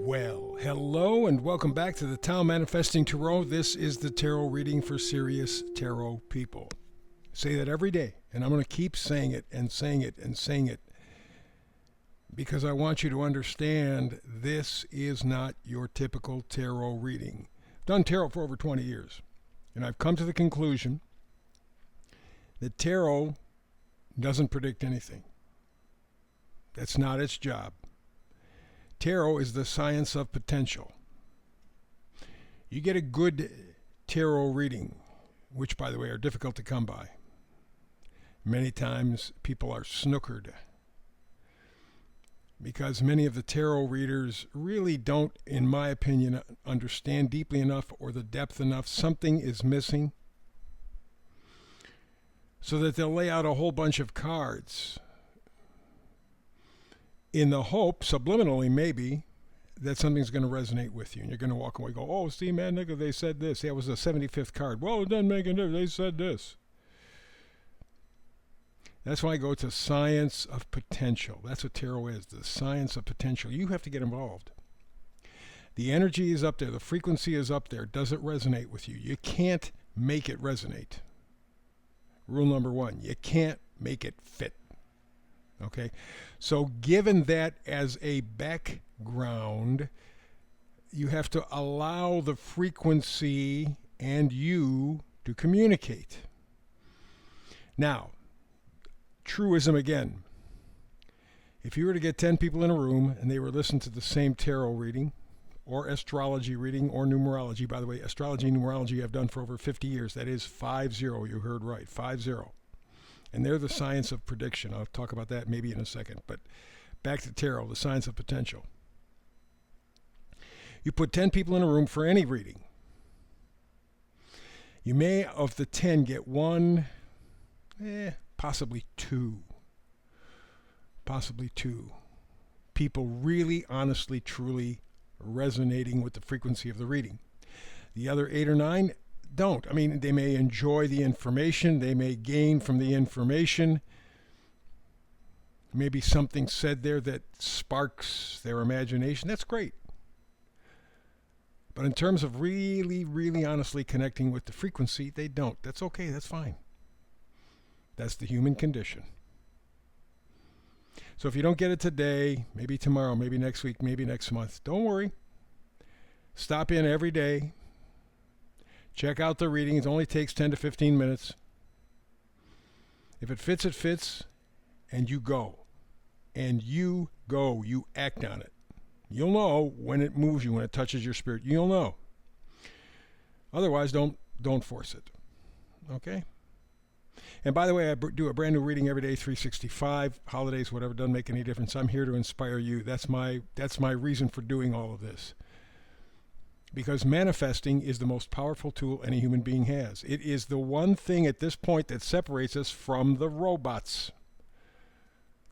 Well, hello and welcome back to the Tao Manifesting Tarot. This is the tarot reading for serious tarot people. Say that every day, and I'm going to keep saying it and saying it and saying it because I want you to understand this is not your typical tarot reading. I've done tarot for over 20 years, and I've come to the conclusion that tarot doesn't predict anything. That's not its job. Tarot is the science of potential. You get a good tarot reading, which, by the way, are difficult to come by. Many times people are snookered because many of the tarot readers really don't, in my opinion, understand deeply enough or the depth enough. Something is missing, so that they'll lay out a whole bunch of cards in the hope, subliminally maybe, that something's going to resonate with you. And you're going to walk away and go, oh, see, man, nigga, they said this. That was the 75th card. Well, it doesn't make a difference. They said this. That's why I go to science of potential. That's what tarot is, the science of potential. You have to get involved. The energy is up there. The frequency is up there. Does it resonate with you? You can't make it resonate. Rule number one, you can't make it fit. Okay, so given that as a background, you have to allow the frequency and you to communicate. Now, truism again. If you were to get 10 people in a room and they were listening to the same tarot reading or astrology reading or numerology, by the way, astrology and numerology I've done for over 50 years. That is 50, you heard right, 50. And they're the science of prediction. I'll talk about that maybe in a second. But back to tarot, the science of potential. You put 10 people in a room for any reading. You may, of the 10, get one, possibly two. Possibly two. People really, honestly, truly resonating with the frequency of the reading. The other 8 or 9 don't. I mean, they may enjoy the information. They may gain from the information. Maybe something said there that sparks their imagination. That's great. But in terms of really, really honestly connecting with the frequency, they don't. That's okay. That's fine. That's the human condition. So if you don't get it today, maybe tomorrow, maybe next week, maybe next month, don't worry. Stop in every day. Check out the reading. It only takes 10 to 15 minutes. If it fits, it fits. And you go. And you go. You act on it. You'll know when it moves you, when it touches your spirit. You'll know. Otherwise, don't force it. Okay? And by the way, I do a brand new reading every day, 365, holidays, whatever, doesn't make any difference. I'm here to inspire you. That's my reason for doing all of this. Because manifesting is the most powerful tool any human being has. It is the one thing at this point that separates us from the robots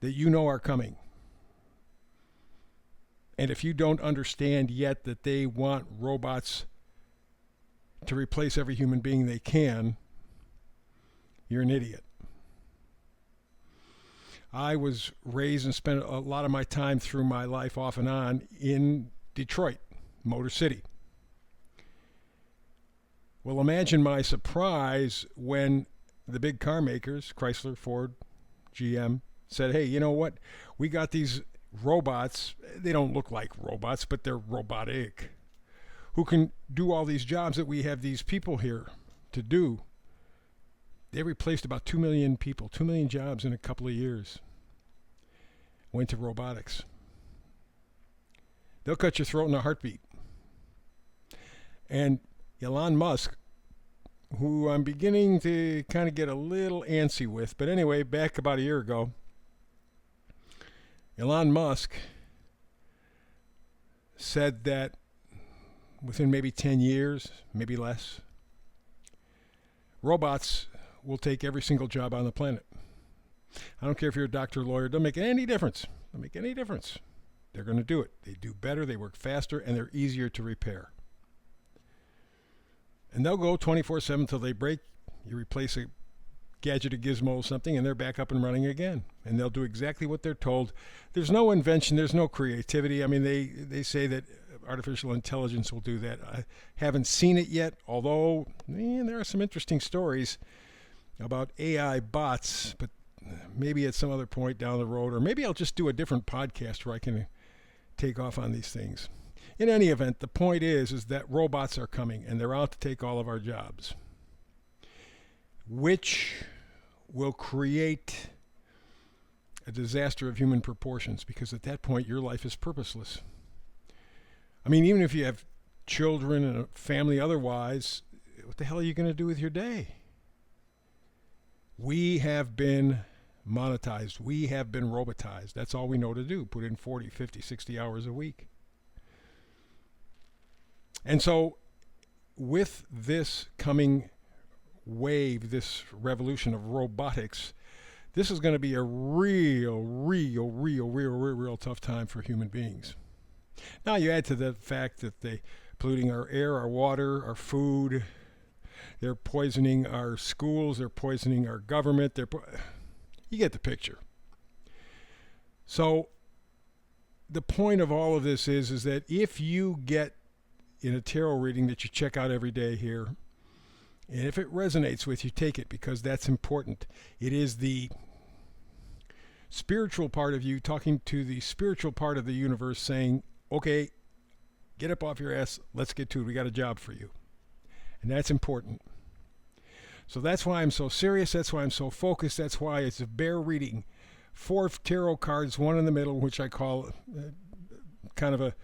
that you know are coming. And if you don't understand yet that they want robots to replace every human being they can, you're an idiot. I was raised and spent a lot of my time through my life off and on in Detroit, Motor City. Well, imagine my surprise when the big car makers, Chrysler, Ford, GM, said, hey, you know what? We got these robots. They don't look like robots, but they're robotic, who can do all these jobs that we have these people here to do. They replaced about 2 million people, 2 million jobs in a couple of years. Went to robotics. They'll cut your throat in a heartbeat. And Elon Musk, who I'm beginning to kind of get a little antsy with, but anyway, back about a year ago, Elon Musk said that within maybe 10 years, maybe less, robots will take every single job on the planet. I don't care if you're a doctor or lawyer, it doesn't make any difference. It doesn't make any difference. They're going to do it. They do better, they work faster, and they're easier to repair. And they'll go 24/7 until they break. You replace a gadget, a gizmo, something, and they're back up and running again. And they'll do exactly what they're told. There's no invention. There's no creativity. I mean, they say that artificial intelligence will do that. I haven't seen it yet, although there are some interesting stories about AI bots, but maybe at some other point down the road, or maybe I'll just do a different podcast where I can take off on these things. In any event, the point is that robots are coming, and they're out to take all of our jobs, which will create a disaster of human proportions, because at that point your life is purposeless. I mean, even if you have children and a family otherwise, what the hell are you going to do with your day? We have been monetized. We have been robotized. That's all we know to do. Put in 40, 50, 60 hours a week. And so with this coming wave, this revolution of robotics, this is going to be a real tough time for human beings. Now you add to the fact that they're polluting our air, our water, our food. They're poisoning our schools. They're poisoning our government. You get the picture. So the point of all of this is that if you get in a tarot reading that you check out every day here, and if it resonates with you, take it, because that's important. It is the spiritual part of you talking to the spiritual part of the universe saying, okay, get up off your ass, let's get to it, we got a job for you. And that's important. So that's why I'm so serious, that's why I'm so focused, that's why it's a bear reading. 4 tarot cards, one in the middle, which I call kind of a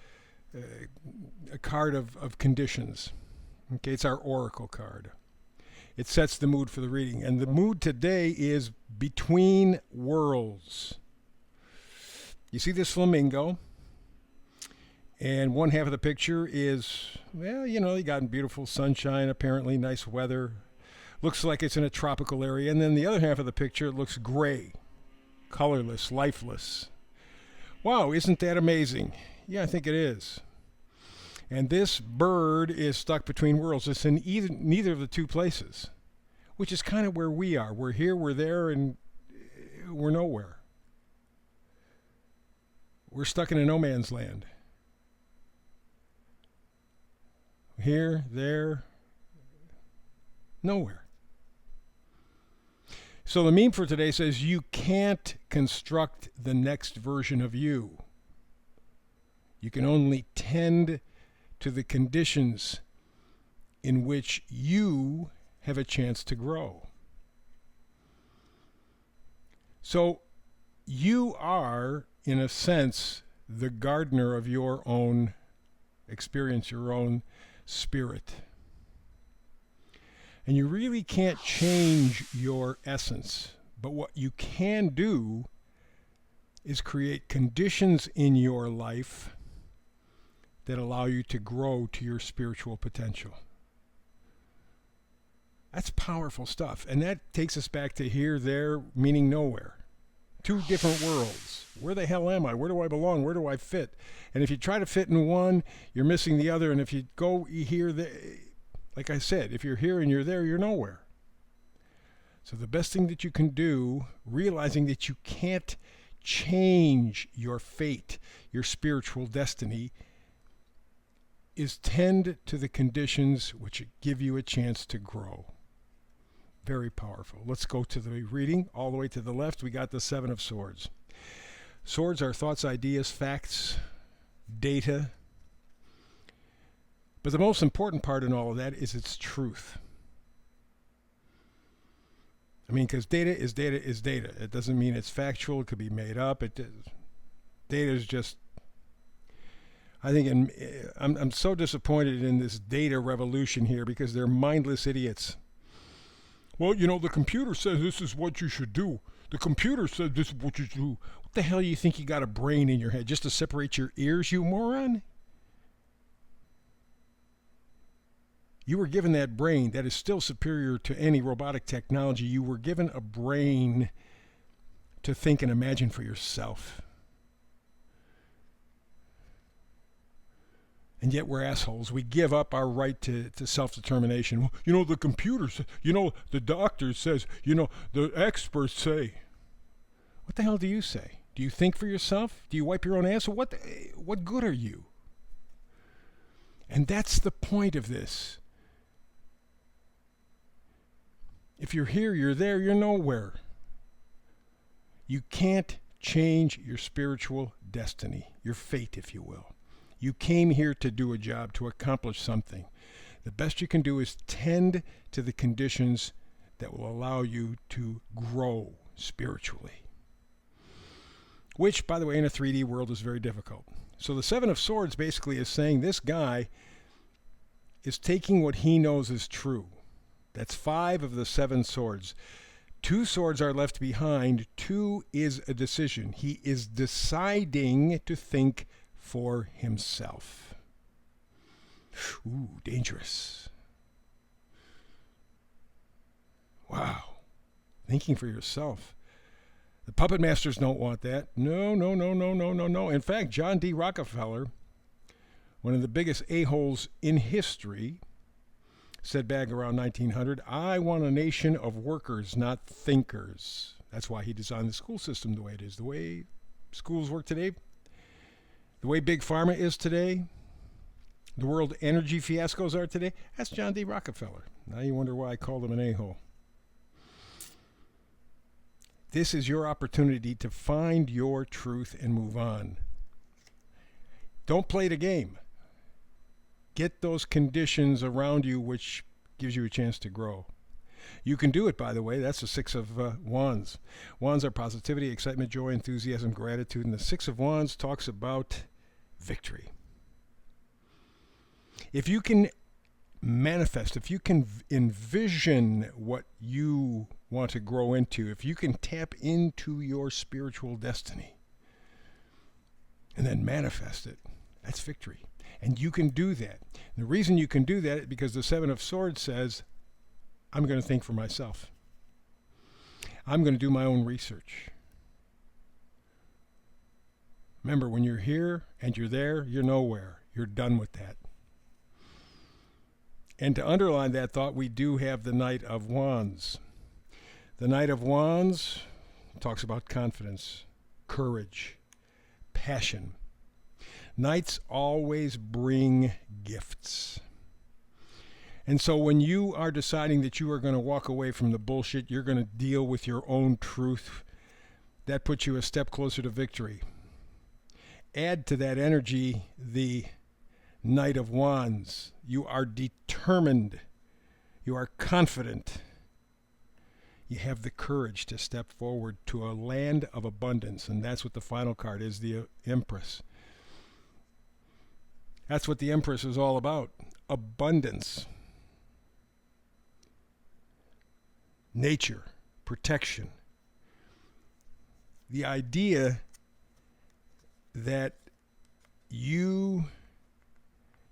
card of conditions. Okay, it's our oracle card. It sets the mood for the reading. And the mood today is between worlds. You see this flamingo? And one half of the picture is, well, you got beautiful sunshine, apparently nice weather. Looks like it's in a tropical area. And then the other half of the picture looks gray, colorless, lifeless. Wow, isn't that amazing? Yeah, I think it is. And this bird is stuck between worlds. It's in neither of the two places, which is kind of where we are. We're here, we're there, and we're nowhere. We're stuck in a no man's land. Here, there, nowhere. So the meme for today says, you can't construct the next version of you. You can only tend to the conditions in which you have a chance to grow. So you are, in a sense, the gardener of your own experience, your own spirit. And you really can't change your essence, but what you can do is create conditions in your life that allow you to grow to your spiritual potential. That's powerful stuff. And that takes us back to here, there, meaning nowhere. 2 different worlds. Where the hell am I? Where do I belong? Where do I fit? And if you try to fit in one, you're missing the other. And if you go here, there, like I said, if you're here and you're there, you're nowhere. So the best thing that you can do, realizing that you can't change your fate, your spiritual destiny, is tend to the conditions which give you a chance to grow. Very powerful. Let's go to the reading. All the way to the left, we got the 7 of Swords. Swords are thoughts, ideas, facts, data. But the most important part in all of that is its truth. I mean, because data is data is data. It doesn't mean it's factual. It could be made up. Data is just, I think, I'm so disappointed in this data revolution here because they're mindless idiots. Well, the computer says this is what you should do. The computer says this is what you should do. What the hell do you think you got a brain in your head just to separate your ears, you moron? You were given that brain that is still superior to any robotic technology. You were given a brain to think and imagine for yourself. And yet we're assholes. We give up our right to self-determination. The computer says, the doctor says, the experts say. What the hell do you say? Do you think for yourself? Do you wipe your own ass? What good are you? And that's the point of this. If you're here, you're there, you're nowhere. You can't change your spiritual destiny, your fate, if you will. You came here to do a job, to accomplish something. The best you can do is tend to the conditions that will allow you to grow spiritually. Which, by the way, in a 3D world is very difficult. So the Seven of Swords basically is saying this guy is taking what he knows is true. That's 5 of the 7 swords. 2 swords are left behind. 2 is a decision. He is deciding to think for himself. Ooh, dangerous. Wow. Thinking for yourself. The puppet masters don't want that. No. In fact, John D. Rockefeller, one of the biggest a-holes in history, said back around 1900, I want a nation of workers, not thinkers. That's why he designed the school system the way it is, the way schools work today, the way Big Pharma is today, the world energy fiascos are today. That's John D. Rockefeller. Now you wonder why I called him an a-hole. This is your opportunity to find your truth and move on. Don't play the game. Get those conditions around you which gives you a chance to grow. You can do it, by the way. That's the 6 of Wands. Wands are positivity, excitement, joy, enthusiasm, gratitude. And the 6 of Wands talks about victory. If you can manifest, if you can envision what you want to grow into, if you can tap into your spiritual destiny and then manifest it, that's victory. And you can do that. And the reason you can do that is because the 7 of Swords says, I'm going to think for myself. I'm going to do my own research. Remember, when you're here and you're there, you're nowhere. You're done with that. And to underline that thought, we do have the Knight of Wands. The Knight of Wands talks about confidence, courage, passion. Knights always bring gifts. And so when you are deciding that you are going to walk away from the bullshit, you're going to deal with your own truth, that puts you a step closer to victory. Add to that energy the Knight of Wands. You are determined. You are confident. You have the courage to step forward to a land of abundance. And that's what the final card is, the Empress. That's what the Empress is all about. Abundance. Nature. Protection. The idea that you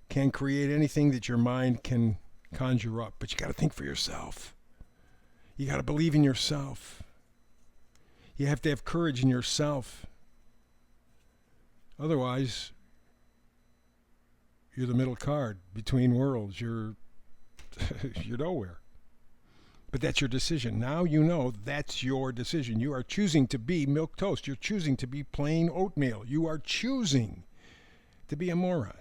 can create anything that your mind can conjure up, but you got to think for yourself. You got to believe in yourself. You have to have courage in yourself. Otherwise, you're the middle card between worlds. You're nowhere. But that's your decision. Now you know that's your decision. You are choosing to be milk toast. You're choosing to be plain oatmeal. You are choosing to be a moron.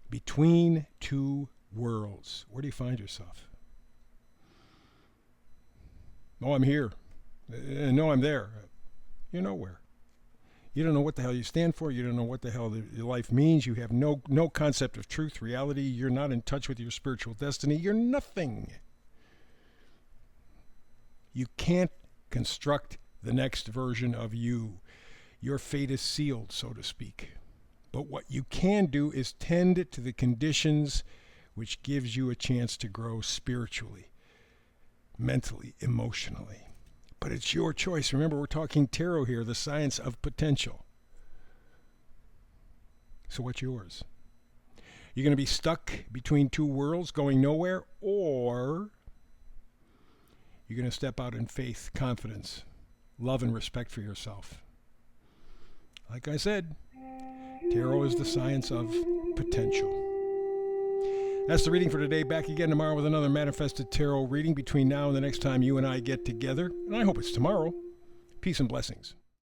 Between two worlds. Where do you find yourself? Oh, I'm here. No, I'm there. You're nowhere. You don't know what the hell you stand for. You don't know what the hell your life means. You have no concept of truth, reality. You're not in touch with your spiritual destiny. You're nothing. You can't construct the next version of you. Your fate is sealed, so to speak. But what you can do is tend to the conditions which gives you a chance to grow spiritually, mentally, emotionally. But it's your choice. Remember, we're talking tarot here, the science of potential. So what's yours? You're going to be stuck between two worlds going nowhere, or you're going to step out in faith, confidence, love, and respect for yourself. Like I said, tarot is the science of potential. That's the reading for today. Back again tomorrow with another Manifested Tarot reading between now and the next time you and I get together. And I hope it's tomorrow. Peace and blessings.